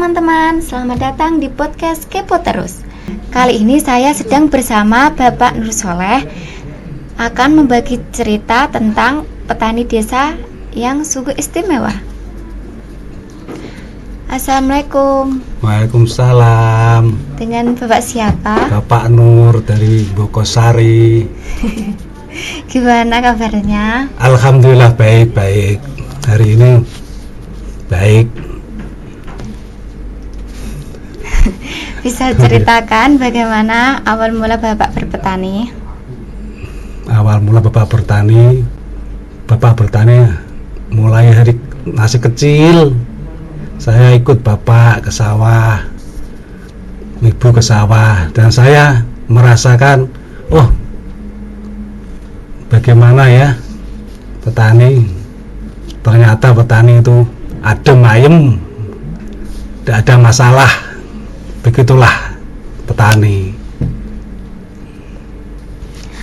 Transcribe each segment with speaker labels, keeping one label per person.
Speaker 1: teman-teman, selamat datang di podcast Kepo Terus. Kali ini saya sedang bersama Bapak Nur Soleh akan membagi cerita tentang petani desa yang sungguh istimewa. Assalamualaikum.
Speaker 2: Waalaikumsalam.
Speaker 1: Dengan Bapak siapa?
Speaker 2: Bapak Nur dari Bokosari.
Speaker 1: Gimana kabarnya?
Speaker 2: Alhamdulillah baik-baik. Hari ini baik.
Speaker 1: Bisa ceritakan bagaimana awal mula Bapak berpetani?
Speaker 2: Awal mula Bapak bertani mulai dari masih kecil. Saya ikut Bapak ke sawah, Ibu ke sawah, dan saya merasakan, bagaimana ya petani. Ternyata petani itu adem ayem, tidak ada masalah. Begitulah petani.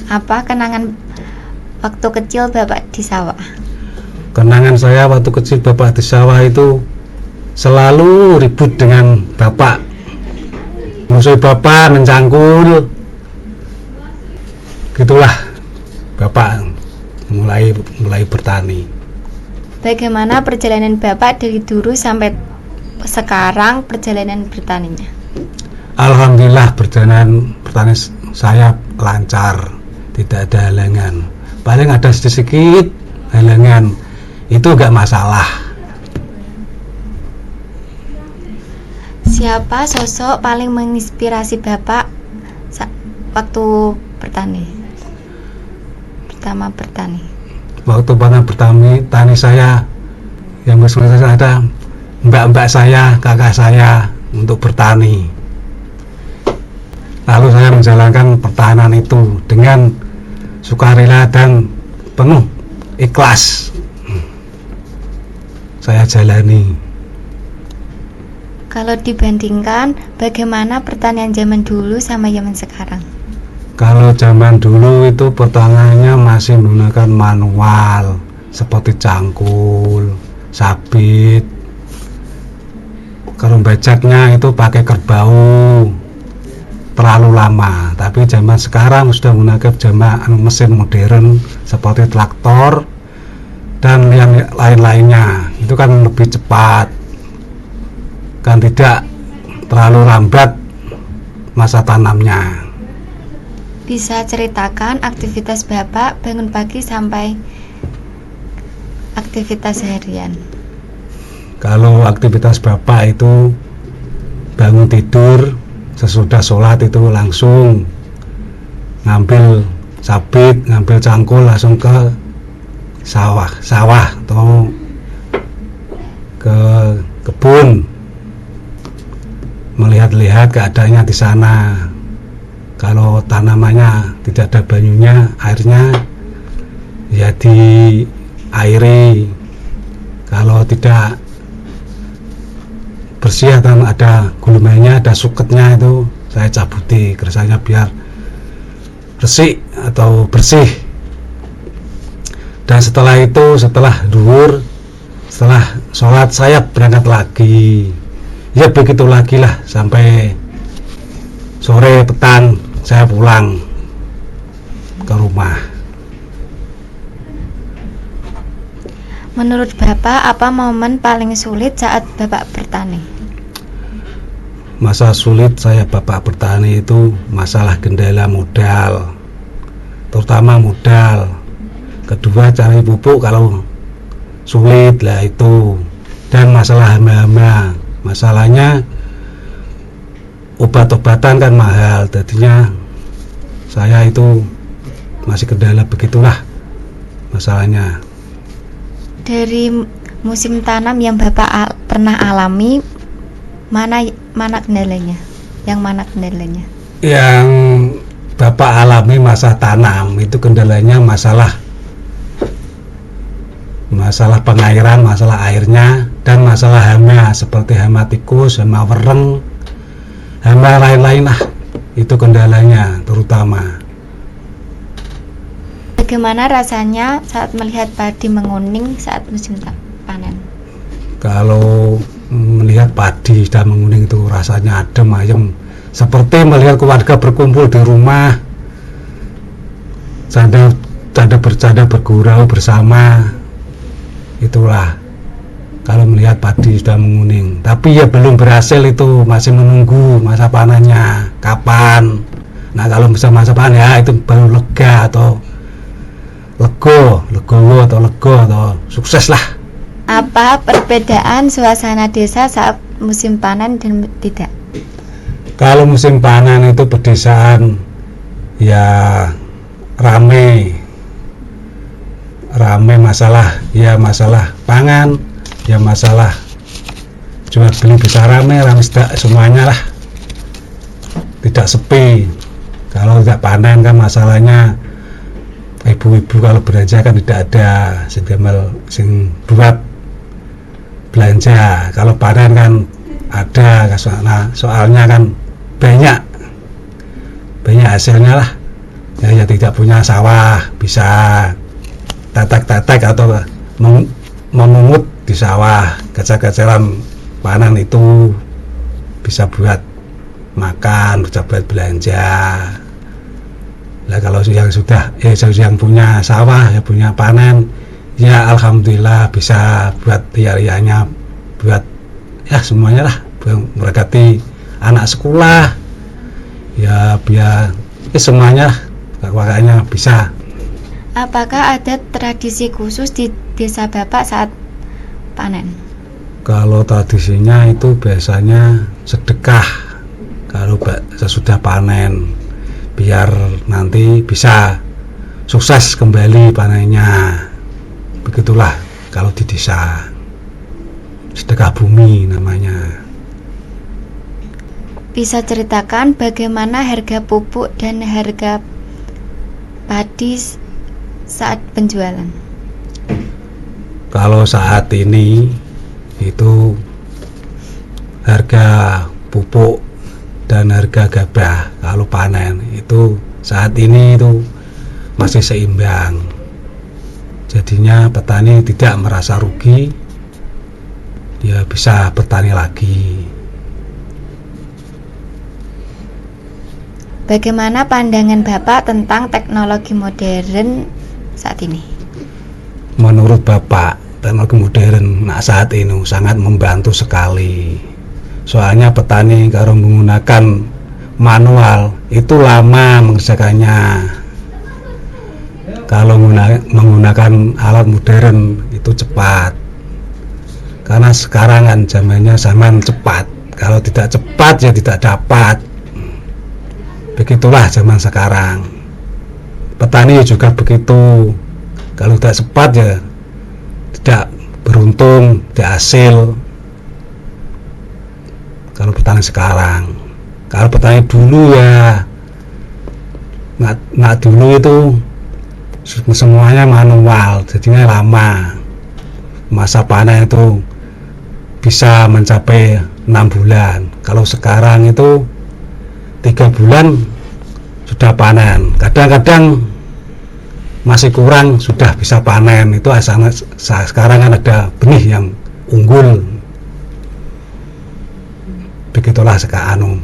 Speaker 1: Apa kenangan waktu kecil Bapak di sawah?
Speaker 2: Kenangan saya waktu kecil Bapak di sawah itu selalu ribut dengan Bapak. Musuh Bapak mencangkul. Gitulah Bapak mulai bertani.
Speaker 1: Bagaimana perjalanan Bapak dari dulu sampai sekarang perjalanan bertaninya?
Speaker 2: Alhamdulillah perjalanan bertani saya lancar, tidak ada halangan. Paling ada sedikit halangan, itu enggak masalah.
Speaker 1: Siapa sosok paling menginspirasi Bapak waktu bertani? Pertama bertani.
Speaker 2: Waktu bertani saya yang menginspirasi saya ada mbak-mbak saya, kakak saya untuk bertani. Lalu saya menjalankan pertahanan itu dengan sukarela dan penuh ikhlas. Saya jalani.
Speaker 1: Kalau dibandingkan, bagaimana pertanian zaman dulu sama zaman sekarang?
Speaker 2: Kalau zaman dulu itu pertanyaannya masih menggunakan manual, seperti cangkul, sabit. Kalau bajaknya itu pakai kerbau, terlalu lama. Tapi zaman sekarang sudah menggunakan mesin modern seperti traktor dan yang lain-lainnya. Itu kan lebih cepat, kan tidak terlalu lambat masa tanamnya.
Speaker 1: Bisa ceritakan aktivitas Bapak bangun pagi sampai aktivitas harian?
Speaker 2: Kalau aktivitas Bapak itu bangun tidur, sesudah sholat itu langsung ngambil sabit, ngambil cangkul, langsung ke sawah atau ke kebun, melihat-lihat keadaannya di sana. Kalau tanamannya tidak ada banyunya, airnya ya diairi. Kalau tidak bersih atau ada gulmanya, ada suketnya, itu saya cabuti kersanya biar resik atau bersih. Dan setelah duhur, setelah sholat saya berangkat lagi. Ya begitu lagi lah sampai sore petang saya pulang ke rumah.
Speaker 1: Menurut Bapak, apa momen paling sulit saat Bapak bertani?
Speaker 2: Masa sulit saya Bapak bertani itu masalah kendala modal, terutama modal. Kedua, cari pupuk kalau sulit lah itu. Dan masalah hama-hama. Masalahnya obat-obatan kan mahal, jadinya saya itu masih kendala, begitulah masalahnya.
Speaker 1: Dari musim tanam yang Bapak pernah alami, mana kendalanya? Yang mana kendalanya?
Speaker 2: Yang Bapak alami masa tanam itu kendalanya masalah pengairan, masalah airnya, dan masalah hama seperti hama tikus, hama wereng, hama lain-lain lah. Itu kendalanya terutama.
Speaker 1: Bagaimana rasanya saat melihat padi menguning saat musim panen?
Speaker 2: Kalau melihat padi sudah menguning itu rasanya adem ayem, seperti melihat keluarga berkumpul di rumah, canda bercanda bergurau bersama. Itulah kalau melihat padi sudah menguning. Tapi ya belum berhasil, itu masih menunggu masa panennya kapan. Nah kalau bisa masa panen ya itu baru lega atau legowo atau sukses lah.
Speaker 1: Apa perbedaan suasana desa saat musim panen dan tidak?
Speaker 2: Kalau musim panen itu pedesaan ya rame masalah pangan, ya masalah jual beli bisa rame semuanya lah, tidak sepi. Kalau tidak panen kan masalahnya ibu-ibu kalau belanja kan tidak ada sing buat belanja. Kalau panen kan ada, soalnya kan banyak hasilnya lah. Ya tidak punya sawah bisa tetek atau memungut di sawah, kecil-kecilan panen itu bisa buat makan, bisa buat belanja. Nah kalau yang punya sawah, ya punya panen, ya alhamdulillah bisa buat riak-riaknya, buat ya semuanya lah, memberkati anak sekolah, ya biar semuanya kakaknya bisa.
Speaker 1: Apakah ada tradisi khusus di desa Bapak saat panen?
Speaker 2: Kalau tradisinya itu biasanya sedekah kalau sesudah panen, biar nanti bisa sukses kembali panennya. Begitulah kalau di desa, sedekah bumi namanya.
Speaker 1: Bisa ceritakan bagaimana harga pupuk dan harga padi saat penjualan?
Speaker 2: Kalau saat ini itu harga pupuk dan harga gabah kalau panen itu saat ini itu masih seimbang. Jadinya petani tidak merasa rugi, dia bisa bertani lagi.
Speaker 1: Bagaimana pandangan Bapak tentang teknologi modern saat ini?
Speaker 2: Menurut Bapak, teknologi modern saat ini sangat membantu sekali. Soalnya petani kalau menggunakan manual itu lama mengerjakannya. Kalau menggunakan alat modern itu cepat. Karena sekarang kan zaman cepat. Kalau tidak cepat ya tidak dapat. Begitulah zaman sekarang. Petani juga begitu. Kalau tidak cepat ya tidak beruntung, tidak hasil. Kalau petani sekarang, kalau petani dulu ya nggak dulu itu semuanya manual, jadinya lama. Masa panen itu bisa mencapai 6 bulan. Kalau sekarang itu 3 bulan sudah panen. Kadang-kadang masih kurang sudah bisa panen. Itu sekarang kan ada benih yang unggul. Begitulah sekarang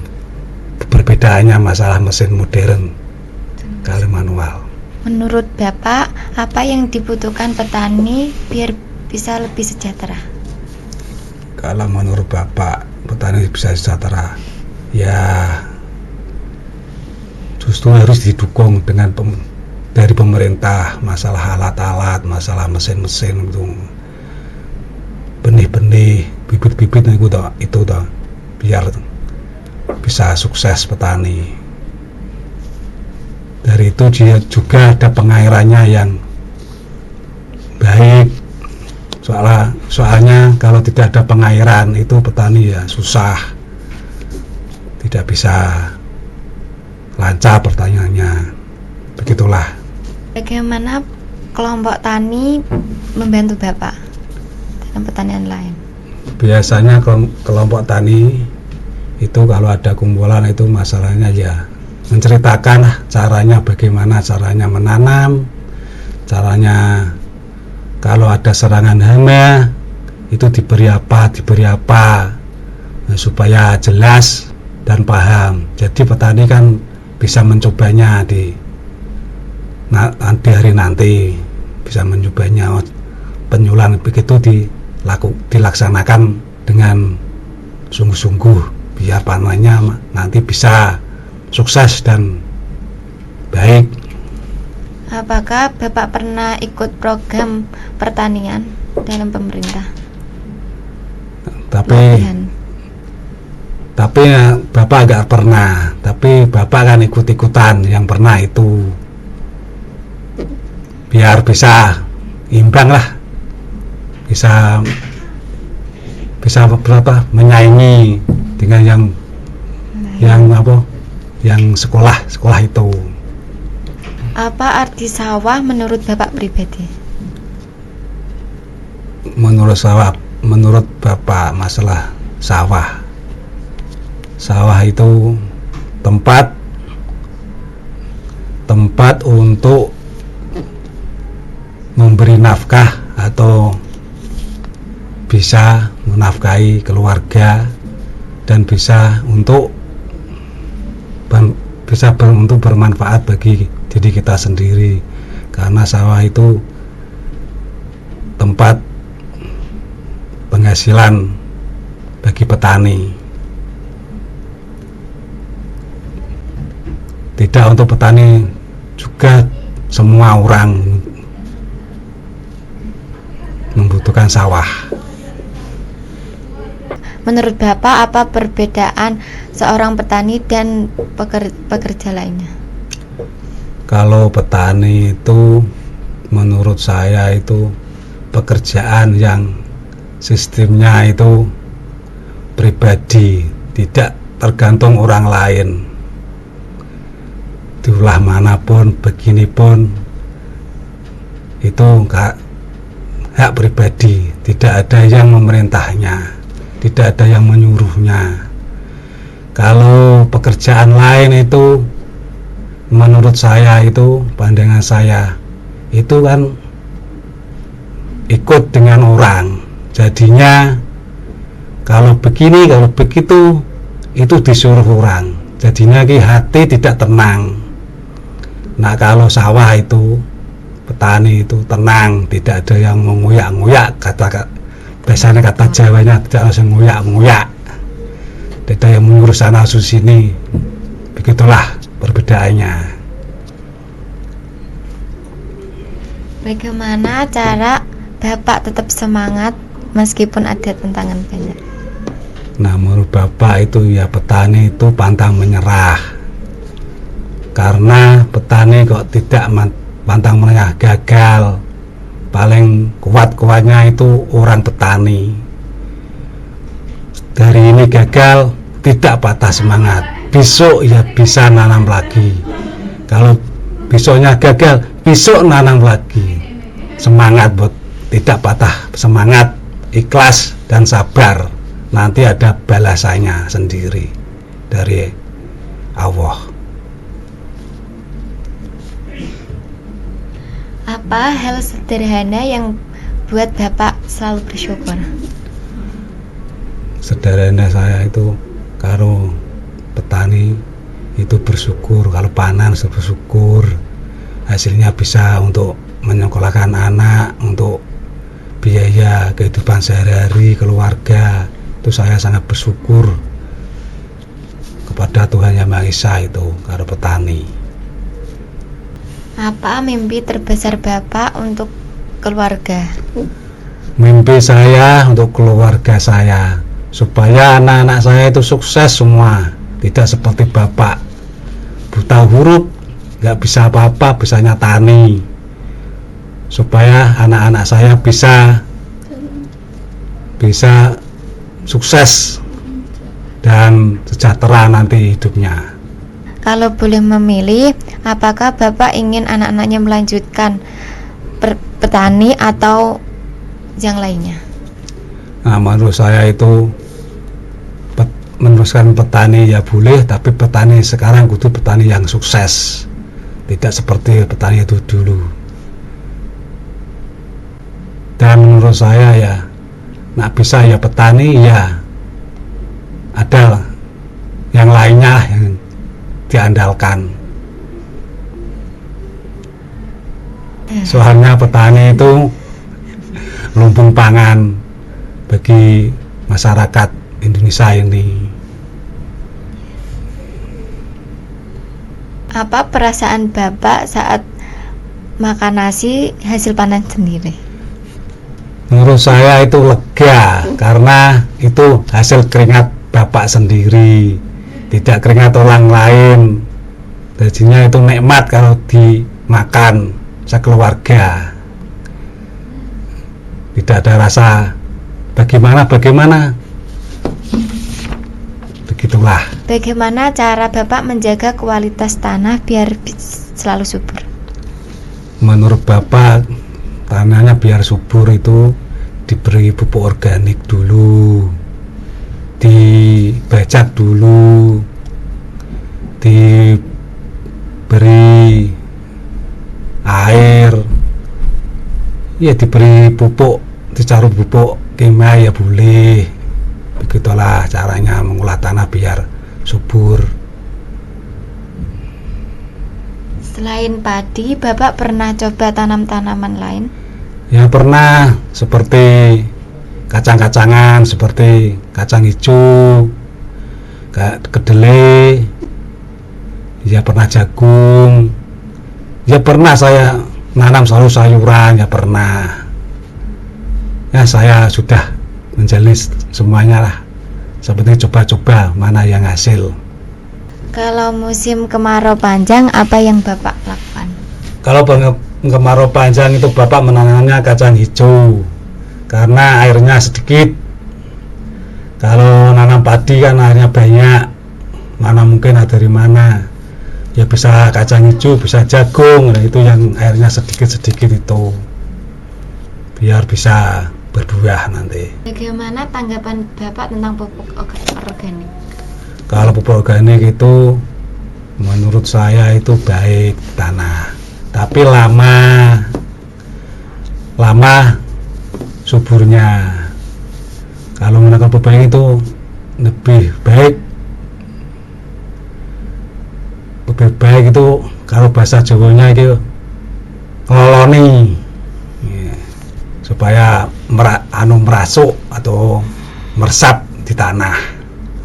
Speaker 2: perbedaannya masalah mesin modern kali manual.
Speaker 1: Menurut Bapak, apa yang dibutuhkan petani biar bisa lebih sejahtera?
Speaker 2: Kalau menurut Bapak, petani bisa sejahtera, ya justru harus didukung dengan dari pemerintah, masalah alat-alat, masalah mesin-mesin itu, benih-benih, bibit-bibit itu biar bisa sukses petani. Dari itu dia juga ada pengairannya yang baik. Soalnya kalau tidak ada pengairan itu petani ya susah, tidak bisa lancar pertanyaannya. Begitulah.
Speaker 1: Bagaimana kelompok tani membantu Bapak dalam pertanian lain?
Speaker 2: Biasanya kelompok tani itu kalau ada kumpulan itu masalahnya ya menceritakan caranya, bagaimana caranya menanam, caranya kalau ada serangan hama itu diberi apa, supaya jelas dan paham. Jadi petani kan bisa mencobanya di hari nanti, bisa mencobanya penyuluhan begitu dilaksanakan dengan sungguh-sungguh biar panennya nanti bisa sukses dan baik.
Speaker 1: Apakah Bapak pernah ikut program pertanian dalam pemerintah?
Speaker 2: Tapi Bapak agak pernah, tapi Bapak kan ikut-ikutan. Yang pernah itu biar bisa imbang lah, bisa berapa menyaingi dengan yang sekolah itu.
Speaker 1: Apa arti sawah menurut Bapak pribadi?
Speaker 2: Menurut Bapak, masalah sawah itu tempat untuk memberi nafkah atau bisa menafkahi keluarga dan bisa untuk bermanfaat bagi diri kita sendiri, karena sawah itu tempat penghasilan bagi petani. Tidak untuk petani juga, semua orang membutuhkan sawah.
Speaker 1: Menurut Bapak, apa perbedaan seorang petani dan pekerja lainnya?
Speaker 2: Kalau petani itu menurut saya itu pekerjaan yang sistemnya itu pribadi, tidak tergantung orang lain. Diulah manapun, begini pun itu hak pribadi, tidak ada yang memerintahnya, tidak ada yang menyuruhnya. Kalau pekerjaan lain itu menurut saya, itu pandangan saya, itu kan ikut dengan orang, jadinya kalau begini, kalau begitu, itu disuruh orang, jadinya hati tidak tenang. Nah, kalau sawah itu, petani itu tenang, tidak ada yang mengoyak-ngoyak, biasanya kata Jawanya tidak harus ngoyak-ngoyak, tidak yang mengurus sana sini. Begitulah perbedaannya.
Speaker 1: Bagaimana cara Bapak tetap semangat meskipun ada tantangan banyak?
Speaker 2: Nah, menurut Bapak itu ya, petani itu pantang menyerah. Karena petani kok tidak pantang menyerah, gagal, paling kuat-kuatnya itu orang petani. Dari ini gagal, tidak patah semangat, besok ya bisa nanam lagi. Kalau besoknya gagal, besok nanam lagi. Semangat buat tidak patah semangat, ikhlas dan sabar. Nanti ada balasannya sendiri dari Allah.
Speaker 1: Apa hal sederhana yang buat Bapak selalu bersyukur?
Speaker 2: Sederhana saya itu kalau petani itu bersyukur, kalau panen bersyukur, hasilnya bisa untuk menyekolahkan anak, untuk biaya kehidupan sehari-hari keluarga. Itu saya sangat bersyukur kepada Tuhan Yang Maha Esa itu kalau petani.
Speaker 1: Apa mimpi terbesar Bapak untuk keluarga?
Speaker 2: Mimpi saya untuk keluarga saya, supaya anak-anak saya itu sukses semua, tidak seperti Bapak buta huruf, nggak bisa apa-apa, bisanya tani. Supaya anak-anak saya bisa sukses dan sejahtera nanti hidupnya.
Speaker 1: Kalau boleh memilih, apakah Bapak ingin anak-anaknya melanjutkan petani atau yang lainnya?
Speaker 2: Nah, menurut saya itu meneruskan petani ya boleh, tapi petani sekarang kudu petani yang sukses, tidak seperti petani itu dulu. Dan menurut saya ya, nak bisa ya petani, ya ada yang lainnya yang diandalkan. Soalnya petani itu lumbung pangan bagi masyarakat Indonesia ini.
Speaker 1: Apa perasaan Bapak saat makan nasi hasil panen sendiri?
Speaker 2: Menurut saya itu lega, karena itu hasil keringat Bapak sendiri, tidak keringat orang lain. Jadinya itu nikmat kalau dimakan sekeluarga. Tidak ada rasa bagaimana. Begitulah.
Speaker 1: Bagaimana cara Bapak menjaga kualitas tanah biar selalu subur?
Speaker 2: Menurut Bapak, tanahnya biar subur itu diberi pupuk organik dulu, dibajak dulu, diberi air, ya diberi pupuk, dicaruh pupuk kimia ya boleh. Begitulah caranya mengolah tanah biar subur.
Speaker 1: Selain padi, Bapak pernah coba tanam tanaman lain?
Speaker 2: Ya pernah, seperti kacang-kacangan, seperti kacang hijau, kedelai, ya pernah jagung, ya pernah saya nanam sayuran, ya pernah. Ya saya sudah menjalani semuanya lah, seperti coba-coba mana yang hasil.
Speaker 1: Kalau musim kemarau panjang, apa yang Bapak lakukan?
Speaker 2: Kalau kemarau panjang itu Bapak menanamnya kacang hijau, karena airnya sedikit. Kalau nanam padi kan airnya banyak, mana mungkin ada dari mana. Ya bisa kacang hijau, bisa jagung, nah itu yang airnya sedikit-sedikit itu, biar bisa berbuah nanti.
Speaker 1: Bagaimana tanggapan Bapak tentang pupuk organik?
Speaker 2: Kalau pupuk organik itu menurut saya itu baik tanah, tapi lama suburnya. Kalau menggunakan pupuk organik itu lebih baik itu kalau bahasa Jawanya itu ngeloloni, ya, supaya merasuk atau meresap di tanah.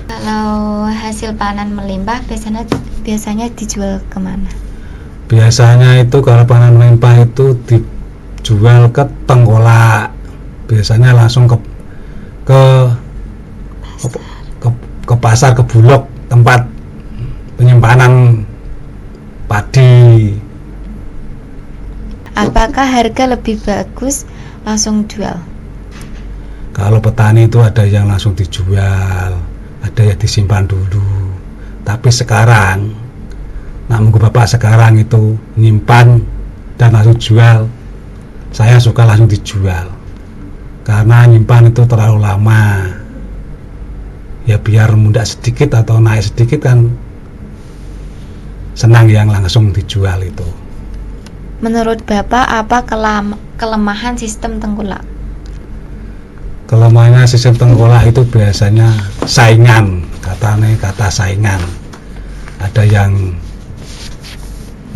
Speaker 1: Kalau hasil panen melimpah, biasanya dijual kemana?
Speaker 2: Biasanya itu kalau panen melimpah itu dijual ke tengkolak. Biasanya langsung ke pasar, ke Bulog, tempat penyimpanan padi.
Speaker 1: Apakah harga lebih bagus langsung jual?
Speaker 2: Kalau petani itu ada yang langsung dijual, ada yang disimpan dulu. Tapi sekarang, monggo Bapak sekarang itu nyimpan dan langsung jual, saya suka langsung dijual, karena nyimpan itu terlalu lama. Ya biar mudah sedikit atau naik sedikit kan senang yang langsung dijual itu.
Speaker 1: Menurut Bapak, apa kelemahan sistem tengkulak?
Speaker 2: Kelemahannya sistem tengkulak itu biasanya saingan, kata saingan. Ada yang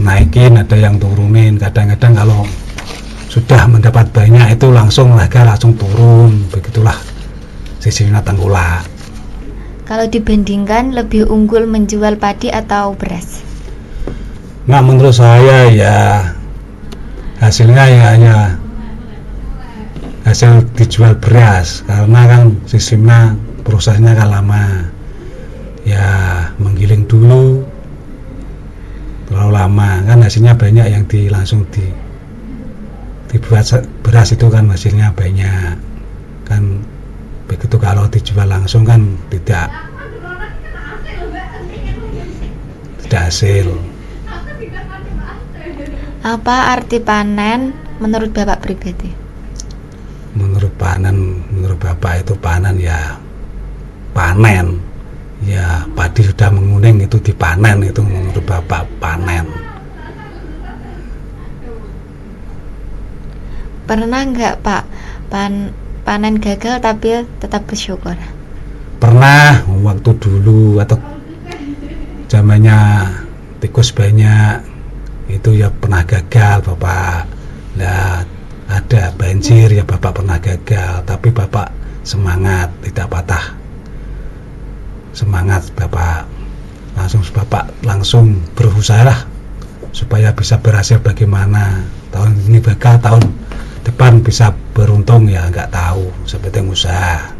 Speaker 2: naikin, ada yang turunin. Kadang-kadang kalau sudah mendapat banyak itu langsung harga langsung turun. Begitulah sistemnya tengkulak.
Speaker 1: Kalau dibandingkan, lebih unggul menjual padi atau beras?
Speaker 2: Nah, menurut saya ya hasilnya ya hanya hasil dijual beras, karena kan sistemnya prosesnya kan lama, ya menggiling dulu terlalu lama kan, hasilnya banyak yang langsung dibuat beras itu kan hasilnya banyak kan. Begitu kalau dijual langsung kan tidak hasil.
Speaker 1: Apa arti panen menurut Bapak pribadi?
Speaker 2: Menurut Bapak itu panen ya padi sudah menguning itu dipanen, itu menurut Bapak panen.
Speaker 1: Pernah nggak Pak panen gagal tapi tetap bersyukur?
Speaker 2: Pernah waktu dulu atau zamannya tikus banyak itu ya pernah gagal Bapak. Nah, ada banjir ya Bapak pernah gagal, tapi Bapak semangat, tidak patah semangat Bapak. Bapak langsung berusaha lah supaya bisa berhasil. Bagaimana tahun ini gagal, tahun depan bisa beruntung ya nggak tahu, seperti usaha.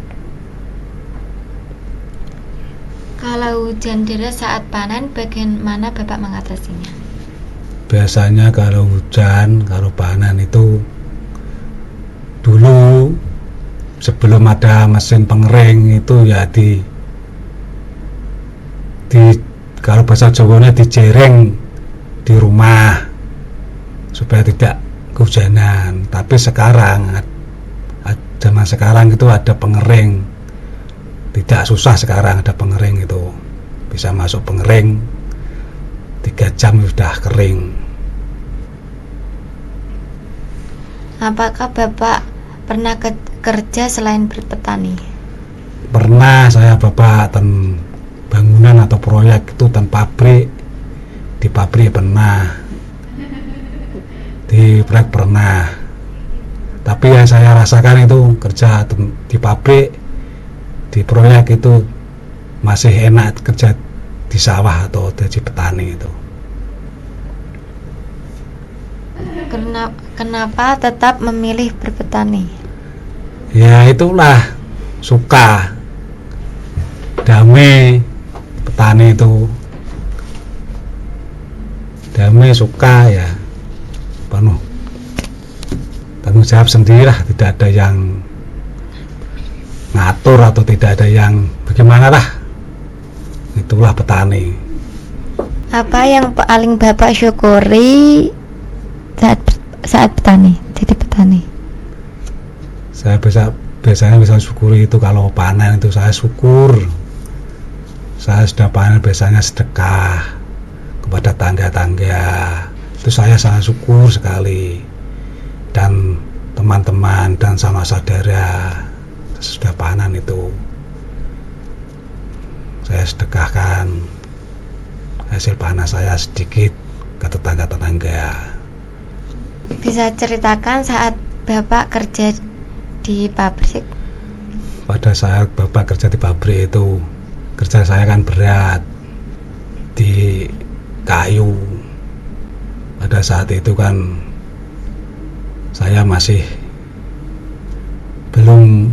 Speaker 1: Kalau hujan deras saat panen, bagaimana Bapak mengatasinya?
Speaker 2: Biasanya kalau hujan, kalau panen itu dulu sebelum ada mesin pengering itu ya di kalau bahasa Jawanya dijereng di rumah supaya tidak kehujanan. Tapi sekarang zaman sekarang itu ada pengering, tidak susah sekarang ada pengering, itu bisa masuk pengering 3 jam sudah kering.
Speaker 1: Apakah Bapak pernah kerja selain berpetani?
Speaker 2: Pernah saya Bapak bangunan atau proyek itu pabrik, di pabrik pernah, di proyek pernah. Tapi yang saya rasakan itu kerja di pabrik, di proyek itu masih enak kerja di sawah atau jadi petani itu.
Speaker 1: Kenapa tetap memilih berpetani?
Speaker 2: Ya itulah, suka, damai, petani itu damai, suka ya, penuh tanggung jawab sendirilah, tidak ada yang ngatur atau tidak ada yang bagaimana lah. Itulah petani.
Speaker 1: Apa yang paling Bapak syukuri saat petani, jadi petani?
Speaker 2: Saya biasanya bisa syukuri itu kalau panen itu saya syukur. Saya sudah panen biasanya sedekah kepada tangga-tangga. Itu saya sangat syukur sekali. Dan teman-teman dan sama saudara sudah panen itu saya sedekahkan hasil panen saya sedikit ke tetangga-tetangga.
Speaker 1: Bisa ceritakan saat Bapak kerja di pabrik?
Speaker 2: Pada saat Bapak kerja di pabrik itu, kerja saya kan berat di kayu. Pada saat itu kan saya masih belum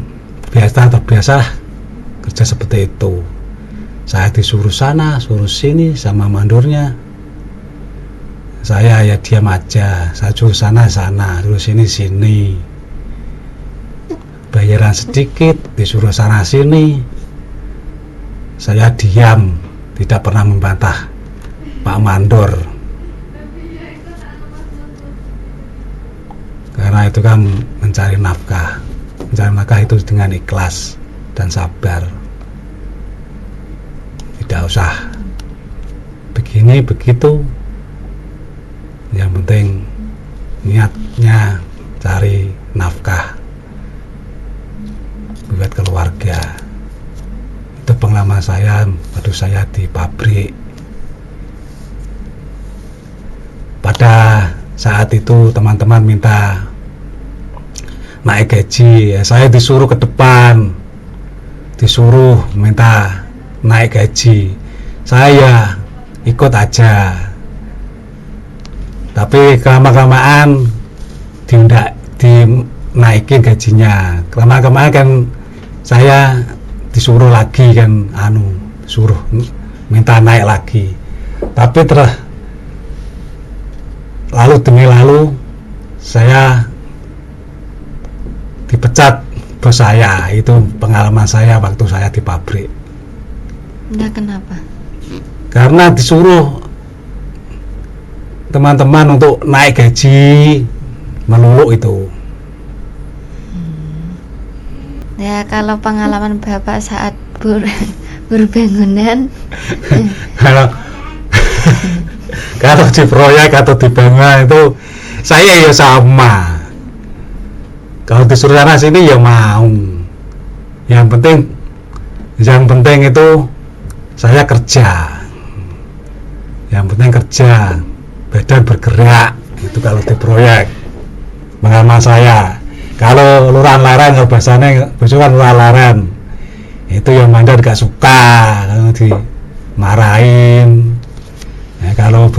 Speaker 2: terbiasa kerja seperti itu. Saya disuruh sana, suruh sini sama mandornya. Saya ya diam aja, saya suruh sana, suruh sini. Bayaran sedikit, disuruh sana sini. Saya diam, tidak pernah membantah Pak Mandor. Karena itu kan mencari nafkah. Mencari nafkah itu dengan ikhlas dan sabar. Tidak usah begini begitu. Yang penting niatnya cari nafkah buat keluarga. Itu pengalaman saya waktu saya di pabrik. Pada saat itu teman-teman minta naik gaji, ya saya disuruh ke depan, disuruh minta naik gaji. Saya ikut aja. Tapi kelamaan dinaikin gajinya. Kelamaan kan saya disuruh lagi kan, disuruh minta naik lagi. Tapi lalu demi lalu saya dipecat bos saya. Itu pengalaman saya waktu saya di pabrik.
Speaker 1: Nah, kenapa?
Speaker 2: Karena disuruh teman-teman untuk naik gaji melulu itu.
Speaker 1: Ya, kalau pengalaman Bapak saat berbangunan
Speaker 2: kalau di proyek atau di bangunan itu saya ya sama. Kalau disuruh sana sini ya mau. Yang penting itu saya kerja. Yang penting kerja, badan bergerak. Itu kalau di proyek. Pengalaman saya. Kalau lurahan laren, kalau bahasanya kan lurahan laren, itu yang mandat gak suka kalau dimarahin. Ya, kalau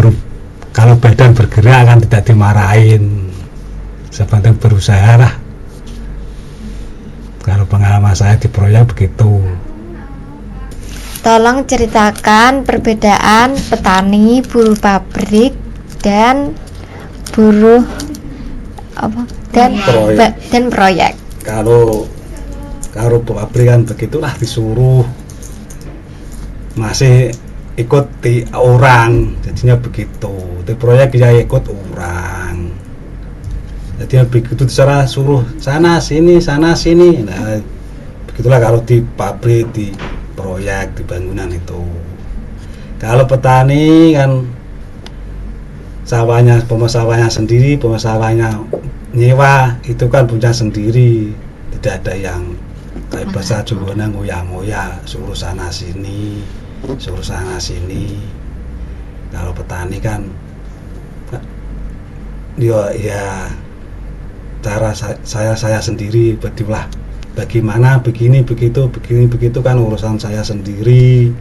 Speaker 2: badan bergerak kan tidak dimarahin. Sepenting berusaha lah. Kalau pengalaman saya di proyek begitu.
Speaker 1: Tolong ceritakan perbedaan petani, buruh pabrik, dan buruh dan proyek.
Speaker 2: Kalau pabrik kan begitulah, disuruh, masih ikuti orang, jadinya begitu. Di proyek ya ikut orang. Jadi begitu cara suruh sana sini. Nah, begitulah kalau di pabrik, di proyek, di bangunan itu. Kalau petani kan sawahnya sendiri, sawahnya nyewa, itu kan punya sendiri. Tidak ada yang kayak bahasa Jawa ngoya-ngoya suruh sana sini. Kalau petani kan ya cara saya sendiri, bagaimana begini begitu kan urusan saya sendiri.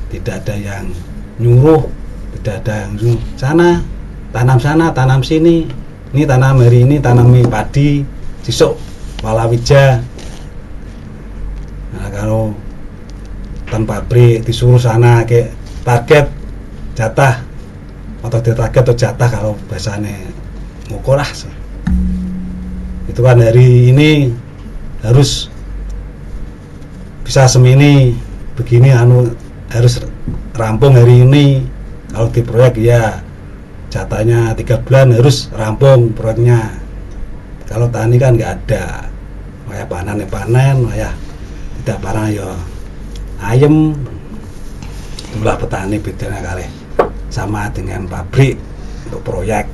Speaker 2: Tidak ada yang nyuruh, tidak ada yang nyuruh sana tanam sini, ini tanam hari ini tanami padi, besok palawija. Nah, kalau tanpa pabrik disuruh sana ke target jatah atau jatah kalau bahasanya ngukur lah. Itu kan hari ini harus bisa semini begini, harus rampung hari ini. Kalau di proyek ya jatahnya 3 bulan harus rampung proyeknya. Kalau tani kan nggak ada, kayak panen, kayak tidak panen ya ayam. Itulah petani bedanya kali sama dengan pabrik untuk proyek.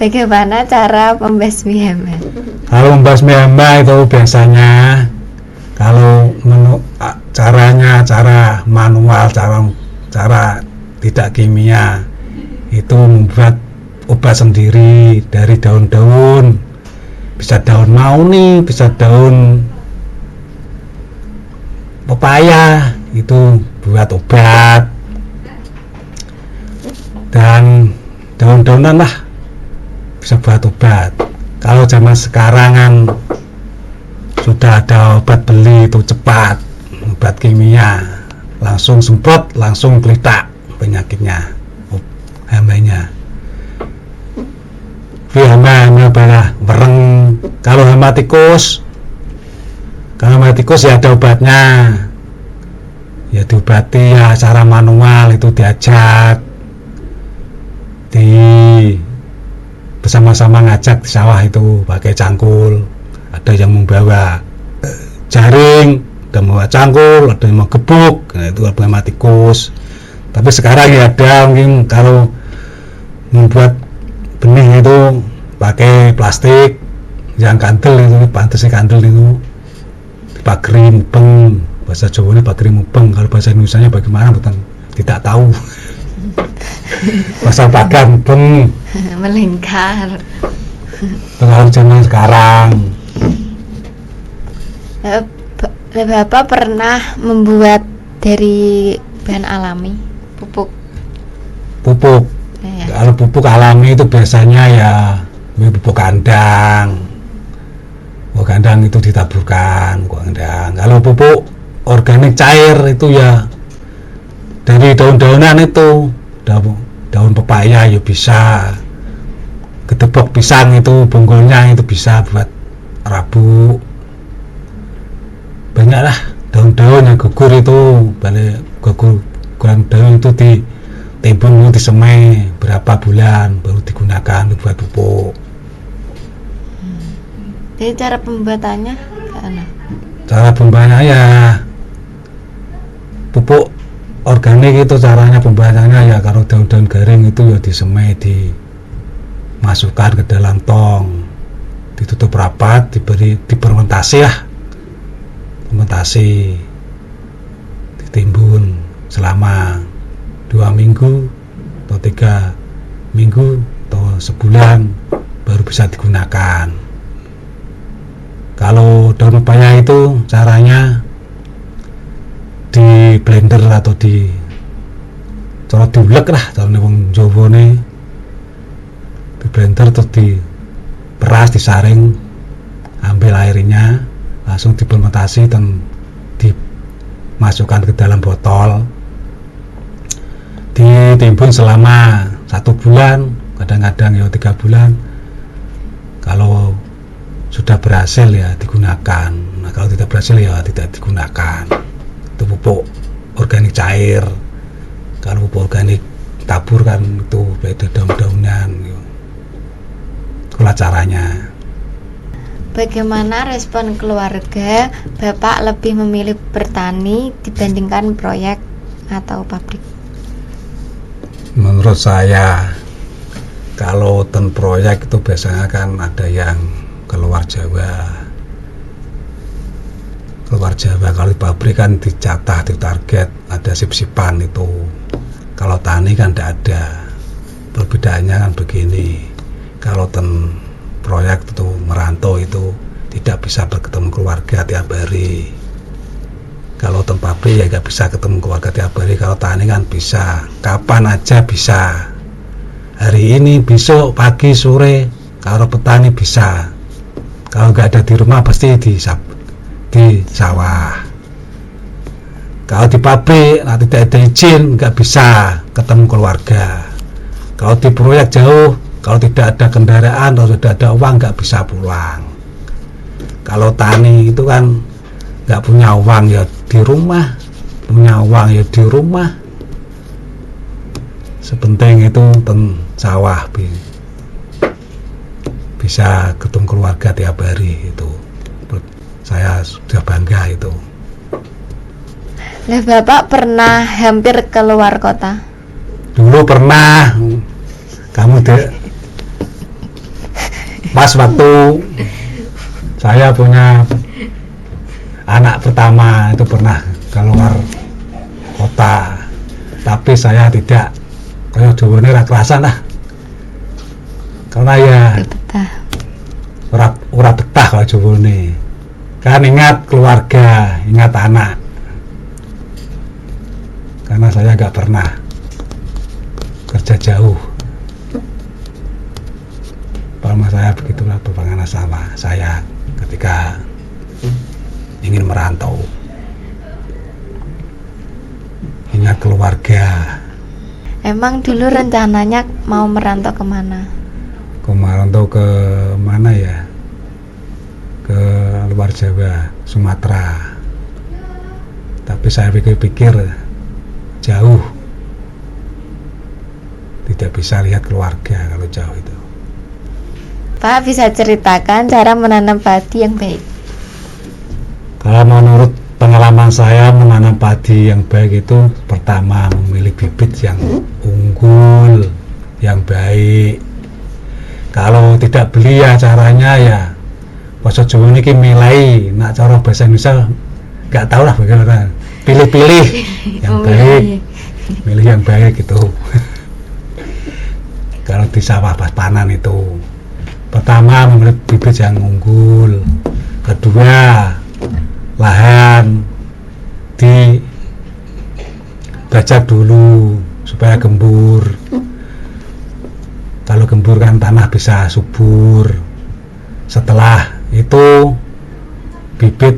Speaker 1: Bagaimana cara membasmi hama?
Speaker 2: Kalau membasmi hama itu biasanya kalau cara manual, cara tidak kimia, itu membuat obat sendiri dari daun-daun. Bisa daun mauni, bisa daun pepaya, itu buat obat. Dan daun-daunan lah bisa buat obat. Kalau zaman sekarang kan sudah ada obat beli itu cepat, obat kimia, langsung semprot, langsung pelitak penyakitnya, hamanya. Hama pada bereng. Kalau hama tikus ya ada obatnya, ya diobati ya secara manual, itu diajak bersama-sama ngajak di sawah itu pakai cangkul. Ada yang membawa jaring, ada yang membawa cangkul, ada yang mau gebuk. Nah, itu hama tikus. Tapi sekarang ya ada mungkin kalau membuat benih itu pakai plastik yang kandel, itu pantasnya kandel itu dipageri mubeng. Bahasa Jawa ini pageri mubeng. Kalau bahasa Indonesianya bagaimana betul tidak tahu. Bahasa pagar mubeng
Speaker 1: Melingkar.
Speaker 2: Kalau zaman sekarang.
Speaker 1: Bapak pernah membuat dari bahan alami pupuk? Ya.
Speaker 2: Kalau pupuk alami itu biasanya ya pupuk kandang. Pupuk kandang itu ditaburkan, pupuk kandang. Kalau pupuk organik cair itu ya dari daun-daunan itu, daun pepaya ya bisa, gedebok pisang itu bonggolnya itu bisa buat rabuk. Banyaklah daun-daun yang gugur itu, daun itu ditimbun, disemai berapa bulan baru digunakan buat pupuk.
Speaker 1: Jadi cara pembuatannya gimana? Cara
Speaker 2: pembuatannya ya pupuk organik itu caranya pembuatannya ya kalau daun-daun garing itu ya disemai, dimasukkan ke dalam tong, ditutup rapat, difermentasi ya, fermentasi, ditimbun selama 2 minggu atau 3 minggu atau sebulan baru bisa digunakan. Kalau daun pepaya itu caranya di blender atau cara diulek lah, caranya wong Jawa nih, di blender terus diperas, disaring, ambil airnya, langsung difermentasi dan dimasukkan ke dalam botol, ditimbun selama 1 bulan, kadang-kadang ya 3 bulan. Kalau sudah berhasil ya digunakan, nah kalau tidak berhasil ya tidak digunakan. Itu pupuk organik cair. Kalau pupuk organik tabur kan itu beda daun-daunan. Itulah caranya.
Speaker 1: Bagaimana respon keluarga Bapak lebih memilih bertani dibandingkan proyek atau pabrik?
Speaker 2: Menurut saya, kalau proyek itu biasanya kan ada yang keluar Jawa. Kalau di pabrik kan dicatat, ditarget, ada sip-sipan itu. Kalau tani kan tidak ada. Perbedaannya kan begini. Kalau proyek itu merantau itu tidak bisa bertemu keluarga tiap hari. Kalau pabrik ya nggak bisa ketemu keluarga tiap hari. Kalau tani kan bisa, kapan aja bisa. Hari ini, besok, pagi, sore. Kalau petani bisa. Kalau nggak ada di rumah pasti di sawah. Kalau di pabrik tidak ada izin, nggak bisa ketemu keluarga. Kalau di proyek jauh, kalau tidak ada kendaraan atau tidak ada uang, nggak bisa pulang. Kalau tani itu kan nggak punya uang ya di rumah, punya uang ya di rumah. Sepenting itu sawah bisa ketemu keluarga tiap hari, itu saya sudah bangga itu.
Speaker 1: Nah, Bapak pernah hampir keluar kota?
Speaker 2: Dulu pernah. Pas waktu saya punya anak pertama itu pernah keluar kota, tapi saya tidak kayak Jawa ini kerasan lah, karena ya ora betah kalau Jawa ini kan, ingat keluarga, ingat anak. Karena saya nggak pernah kerja jauh. Sama saya begitulah pengalaman sama saya ketika ingin merantau. Ingat keluarga.
Speaker 1: Emang dulu rencananya mau merantau kemana?
Speaker 2: Merantau ke mana ya? Ke luar Jawa, Sumatera. Tapi saya pikir-pikir jauh, tidak bisa lihat keluarga kalau jauh itu.
Speaker 1: Pak, bisa ceritakan cara menanam padi yang baik?
Speaker 2: Kalau menurut pengalaman saya, menanam padi yang baik itu pertama memilih bibit yang unggul, yang baik. Kalau tidak beli ya caranya ya bahasa Jawa ini milai, nak cara bahasa Indonesia nggak tahu lah bagaimana. Pilih-pilih yang baik, milih yang baik itu. Kalau di sawah pas panen itu, pertama memilih bibit yang unggul, kedua lahan dibajak dulu supaya gembur. Kalau gembur kan tanah bisa subur. Setelah itu bibit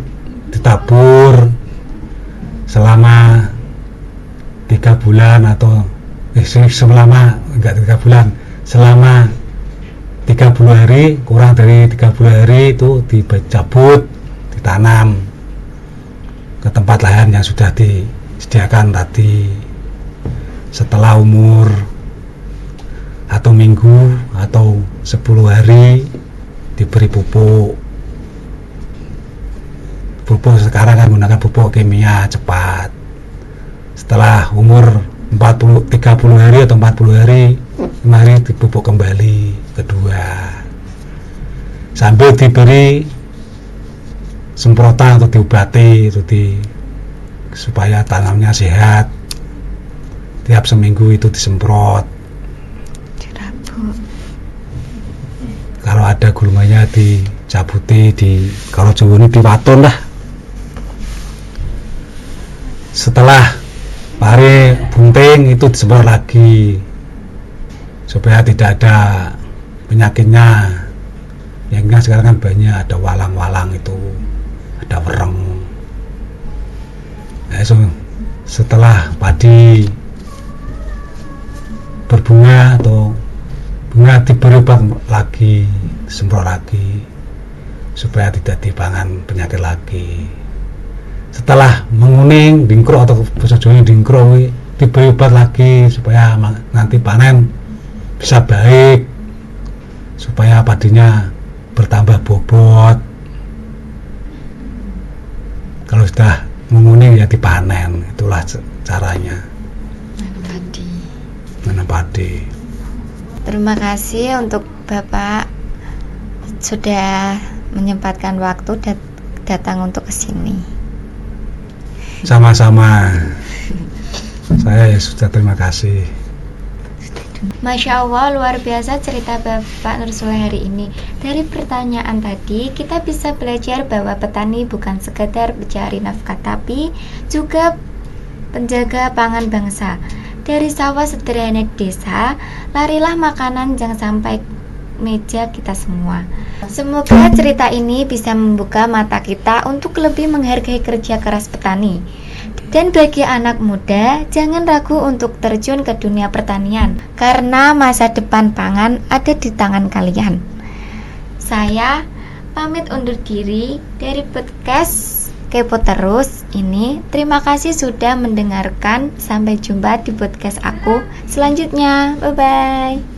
Speaker 2: ditabur selama 3 bulan atau selama 3 bulan, selama 30 hari, kurang dari 30 hari itu dicabut, ditanam ke tempat lahan yang sudah disediakan tadi. Setelah umur 1 minggu atau 10 hari diberi pupuk. Pupuk sekarang kan menggunakan pupuk kimia cepat. Setelah umur 30 hari atau 40 hari, mari dipupuk kembali kedua. sambil diberi semprotan atau diobati supaya tanamnya sehat. Tiap seminggu itu disemprot.
Speaker 1: Dirabuk.
Speaker 2: Kalau ada gulmanya dicabuti, kalau Jawa ini diwaton lah. Setelah pare bunting itu disemprot lagi supaya tidak ada penyakitnya. Yang kan sekarang kan banyak, ada walang-walang itu, ada wereng. Nah, setelah padi berbunga atau bunga diberi obat lagi, disemprot lagi supaya tidak dipangan penyakit lagi. Setelah menguning, dingkrok atau bahasa Jawa dingkrok, diberi obat lagi supaya nanti panen bisa baik, supaya padinya bertambah bobot. Kalau sudah menguning ya dipanen. Itulah caranya nanam padi.
Speaker 1: Terima kasih untuk Bapak sudah menyempatkan waktu datang untuk kesini.
Speaker 2: Sama-sama. Saya ya sudah terima kasih.
Speaker 1: Masya Allah, luar biasa cerita Bapak Nursoleh hari ini. Dari pertanyaan tadi, kita bisa belajar bahwa petani bukan sekedar mencari nafkah, tapi juga penjaga pangan bangsa. Dari sawah sederhana desa, larilah makanan yang sampai meja kita semua. Semoga cerita ini bisa membuka mata kita untuk lebih menghargai kerja keras petani. Dan bagi anak muda, jangan ragu untuk terjun ke dunia pertanian, karena masa depan pangan ada di tangan kalian. Saya pamit undur diri dari podcast Kepo Terus ini. Terima kasih sudah mendengarkan. Sampai jumpa di podcast aku selanjutnya. Bye-bye.